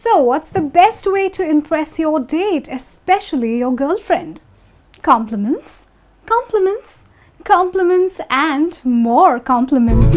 So, what's the best way to impress your date, especially your girlfriend? Compliments, compliments, compliments, and more compliments.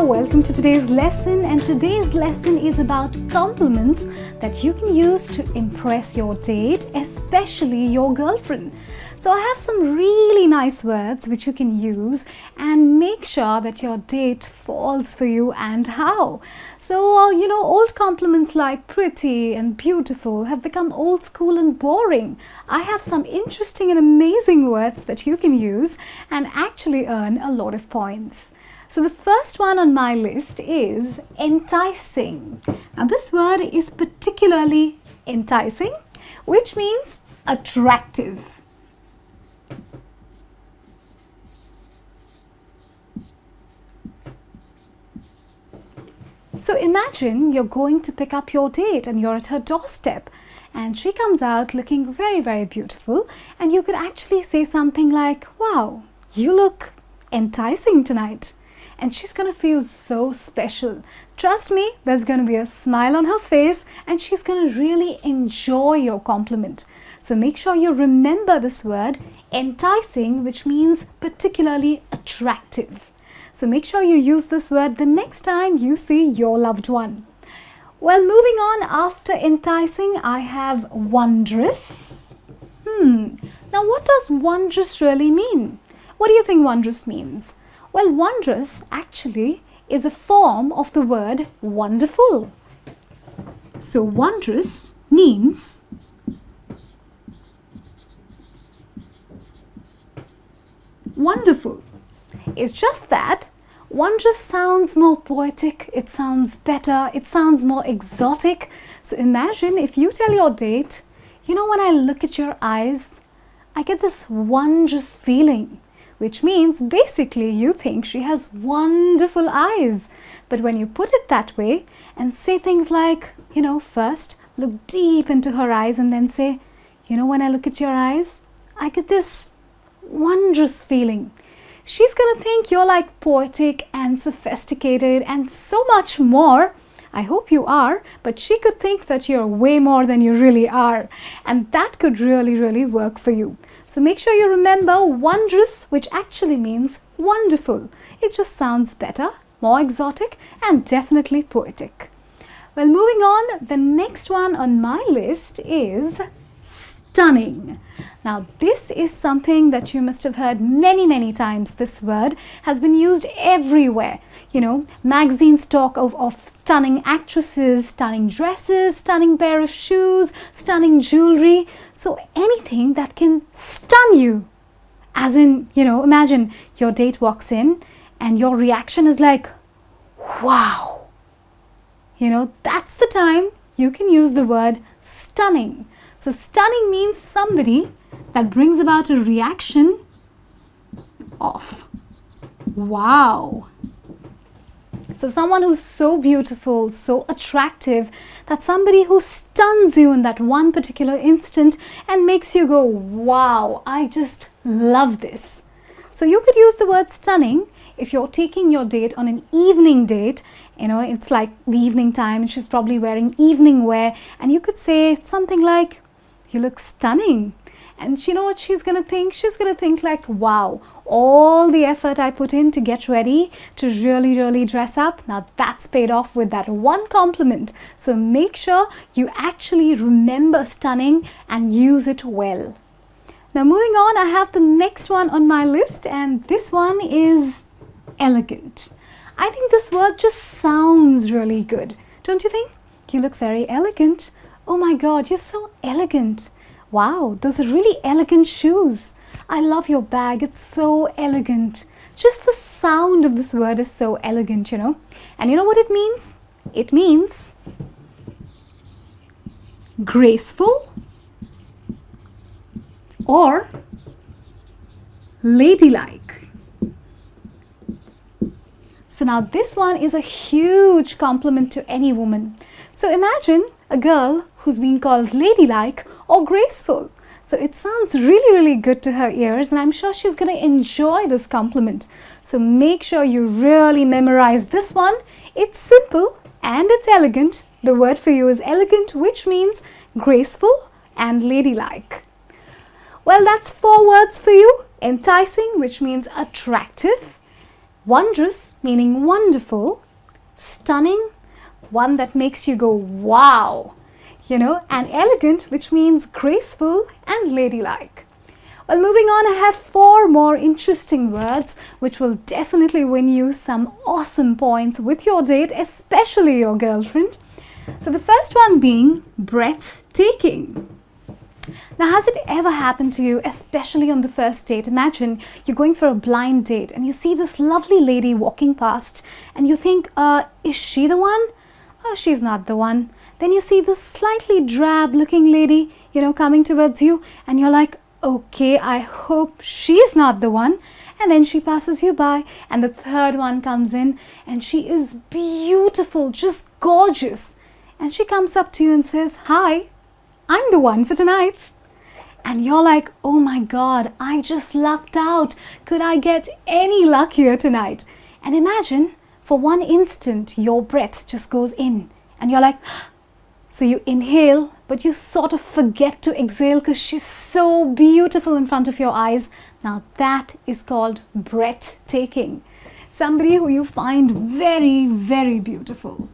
Welcome to today's lesson, and today's lesson is about compliments that you can use to impress your date, especially your girlfriend. So I have some really nice words which you can use and make sure that your date falls for you and how. So, old compliments like pretty and beautiful have become old school and boring. I have some interesting and amazing words that you can use and actually earn a lot of points. So the first one on my list is enticing. Now this word is particularly enticing, which means attractive. So imagine you're going to pick up your date and you're at her doorstep and she comes out looking very, very beautiful, and you could actually say something like, "Wow, you look enticing tonight." And she's going to feel so special. Trust me, there's going to be a smile on her face and she's going to really enjoy your compliment. So make sure you remember this word, enticing, which means particularly attractive. So make sure you use this word the next time you see your loved one. Well, moving on, after enticing, I have wondrous. Now what does wondrous really mean? What do you think wondrous means? Well, wondrous actually is a form of the word wonderful. So wondrous means wonderful. It's just that wondrous sounds more poetic, it sounds better, it sounds more exotic. So imagine if you tell your date, when I look at your eyes, I get this wondrous feeling. Which means basically you think she has wonderful eyes. But when you put it that way and say things like, first look deep into her eyes and then say, when I look at your eyes, I get this wondrous feeling. She's going to think you're like poetic and sophisticated and so much more. I hope you are, but she could think that you're way more than you really are. And that could really, really work for you. So make sure you remember wondrous, which actually means wonderful. It just sounds better, more exotic, and definitely poetic. Well, moving on, the next one on my list is stunning. Now, this is something that you must have heard many, many times. This word has been used everywhere. Magazines talk of stunning actresses, stunning dresses, stunning pair of shoes, stunning jewelry. So anything that can stun you. As in, imagine your date walks in and your reaction is like, wow. That's the time you can use the word stunning. So stunning means somebody that brings about a reaction of wow. So someone who's so beautiful, so attractive, that somebody who stuns you in that one particular instant and makes you go, wow, I just love this. So you could use the word stunning if you're taking your date on an evening date. It's like the evening time and she's probably wearing evening wear, and you could say something like, you look stunning. And you know what she's going to think? She's going to think like, wow, all the effort I put in to get ready, to really, really dress up, now that's paid off with that one compliment. So make sure you actually remember stunning and use it well. Now moving on, I have the next one on my list, and this one is elegant. I think this word just sounds really good. Don't you think? You look very elegant. Oh my God, you're so elegant. Wow, those are really elegant shoes. I love your bag, it's so elegant. Just the sound of this word is so elegant, And you know what it means? It means graceful or ladylike. So now this one is a huge compliment to any woman. So imagine a girl who's being called ladylike or graceful. So it sounds really, really good to her ears, and I'm sure she's going to enjoy this compliment. So make sure you really memorize this one. It's simple and it's elegant. The word for you is elegant, which means graceful and ladylike. Well, that's 4 words for you. Enticing, which means attractive. Wondrous, meaning wonderful. Stunning, one that makes you go wow. And elegant, which means graceful and ladylike. Well, moving on, I have 4 more interesting words which will definitely win you some awesome points with your date, especially your girlfriend. So the first one being breathtaking. Now, has it ever happened to you, especially on the first date? Imagine you're going for a blind date and you see this lovely lady walking past and you think, is she the one? Oh, she's not the one. Then you see this slightly drab looking lady, coming towards you, and you're like, okay, I hope she's not the one. And then she passes you by, and the third one comes in, and she is beautiful, just gorgeous. And she comes up to you and says, hi, I'm the one for tonight. And you're like, oh my God, I just lucked out. Could I get any luckier tonight? And imagine, for one instant, your breath just goes in, and you're like, so you inhale, but you sort of forget to exhale because she's so beautiful in front of your eyes. Now that is called breathtaking. Somebody who you find very, very beautiful.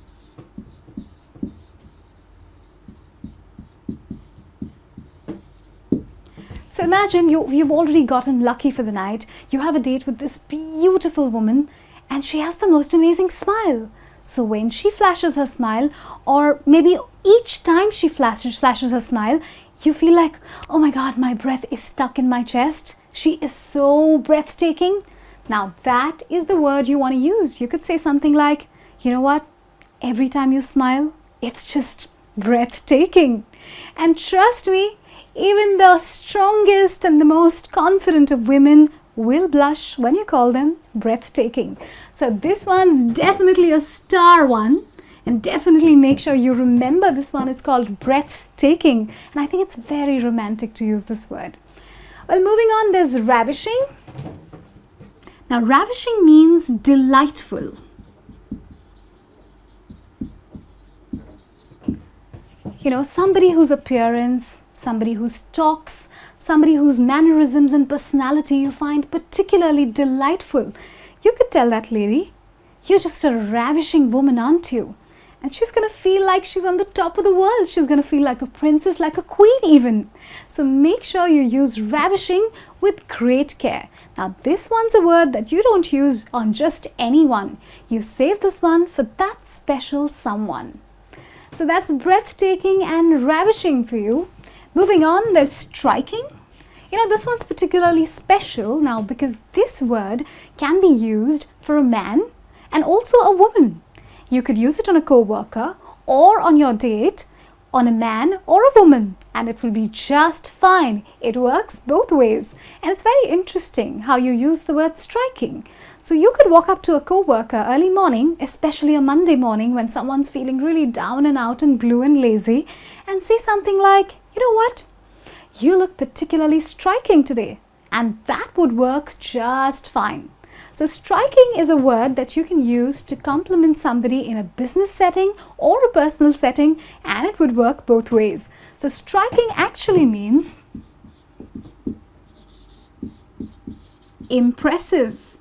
So imagine you've already gotten lucky for the night. You have a date with this beautiful woman and she has the most amazing smile. So when she flashes her smile, or maybe each time she flashes her smile, you feel like, oh my God, my breath is stuck in my chest. She is so breathtaking. Now that is the word you want to use. You could say something like, you know what? Every time you smile, it's just breathtaking. And trust me, even the strongest and the most confident of women will blush when you call them breathtaking. So this one's definitely a star one, and definitely make sure you remember this one. It's called breathtaking, and I think it's very romantic to use this word. Well, moving on, there's ravishing. Now, ravishing means delightful. Somebody whose appearance, somebody whose talks, somebody whose mannerisms and personality you find particularly delightful. You could tell that lady, you're just a ravishing woman, aren't you? And she's going to feel like she's on the top of the world. She's going to feel like a princess, like a queen even. So make sure you use ravishing with great care. Now this one's a word that you don't use on just anyone. You save this one for that special someone. So that's breathtaking and ravishing for you. Moving on, there's striking. This one's particularly special now because this word can be used for a man and also a woman. You could use it on a co-worker or on your date, on a man or a woman, and it will be just fine. It works both ways. And it's very interesting how you use the word striking. So you could walk up to a co-worker early morning, especially a Monday morning when someone's feeling really down and out and blue and lazy, and say something like, you know what? You look particularly striking today. And that would work just fine. So striking is a word that you can use to compliment somebody in a business setting or a personal setting, and it would work both ways. So striking actually means impressive.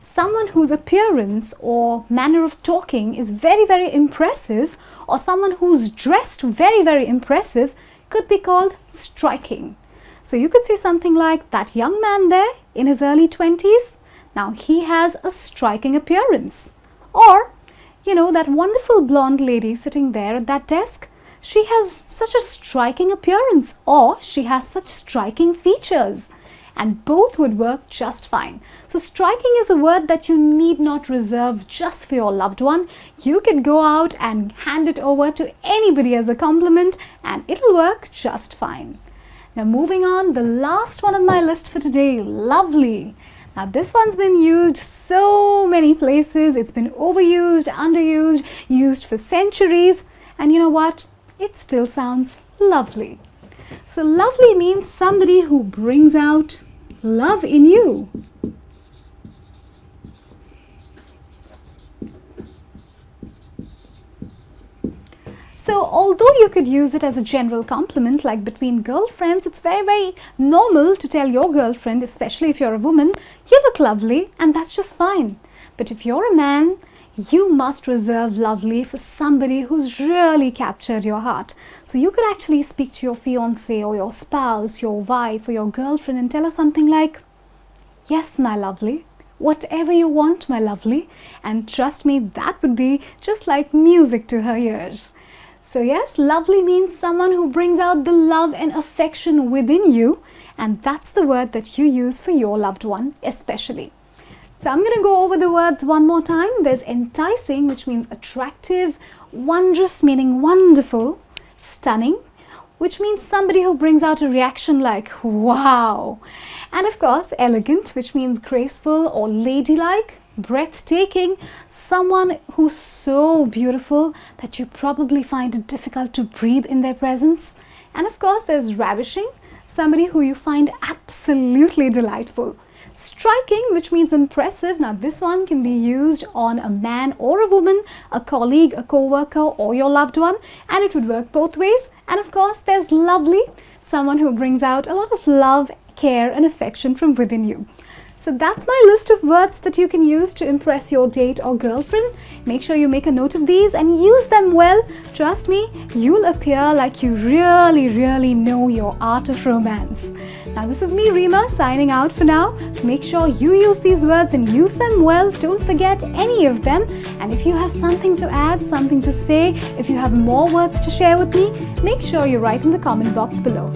Someone whose appearance or manner of talking is very, very impressive, or someone who's dressed very, very impressive could be called striking. So you could say something like, that young man there in his early 20s, now he has a striking appearance. Or, that wonderful blonde lady sitting there at that desk, she has such a striking appearance, or she has such striking features. And both would work just fine. So striking is a word that you need not reserve just for your loved one. You can go out and hand it over to anybody as a compliment, and it'll work just fine. Now moving on, the last one on my list for today, lovely. Now this one's been used so many places. It's been overused, underused, used for centuries. And you know what? it still sounds lovely. So lovely means somebody who brings out love in you. So although you could use it as a general compliment, like between girlfriends, it's very, very normal to tell your girlfriend, especially if you're a woman, you look lovely, and that's just fine. But if you're a man, you must reserve lovely for somebody who's really captured your heart. So you could actually speak to your fiancé or your spouse, your wife or your girlfriend and tell her something like, yes, my lovely, whatever you want, my lovely. And trust me, that would be just like music to her ears. So yes, lovely means someone who brings out the love and affection within you, and that's the word that you use for your loved one especially. So I'm going to go over the words one more time. There's enticing, which means attractive, wondrous meaning wonderful, stunning, which means somebody who brings out a reaction like wow, and of course elegant, which means graceful or ladylike, breathtaking, someone who's so beautiful that you probably find it difficult to breathe in their presence. And of course there's ravishing, somebody who you find absolutely delightful. Striking, which means impressive. Now this one can be used on a man or a woman, a colleague, a co-worker or your loved one, and it would work both ways. And of course there's lovely, someone who brings out a lot of love, care and affection from within you. So that's my list of words that you can use to impress your date or girlfriend. Make sure you make a note of these and use them well. Trust me, you'll appear like you really, really know your art of romance. Now this is me, Reema, signing out for now. Make sure you use these words and use them well. Don't forget any of them. And if you have something to add, something to say, if you have more words to share with me, make sure you write in the comment box below.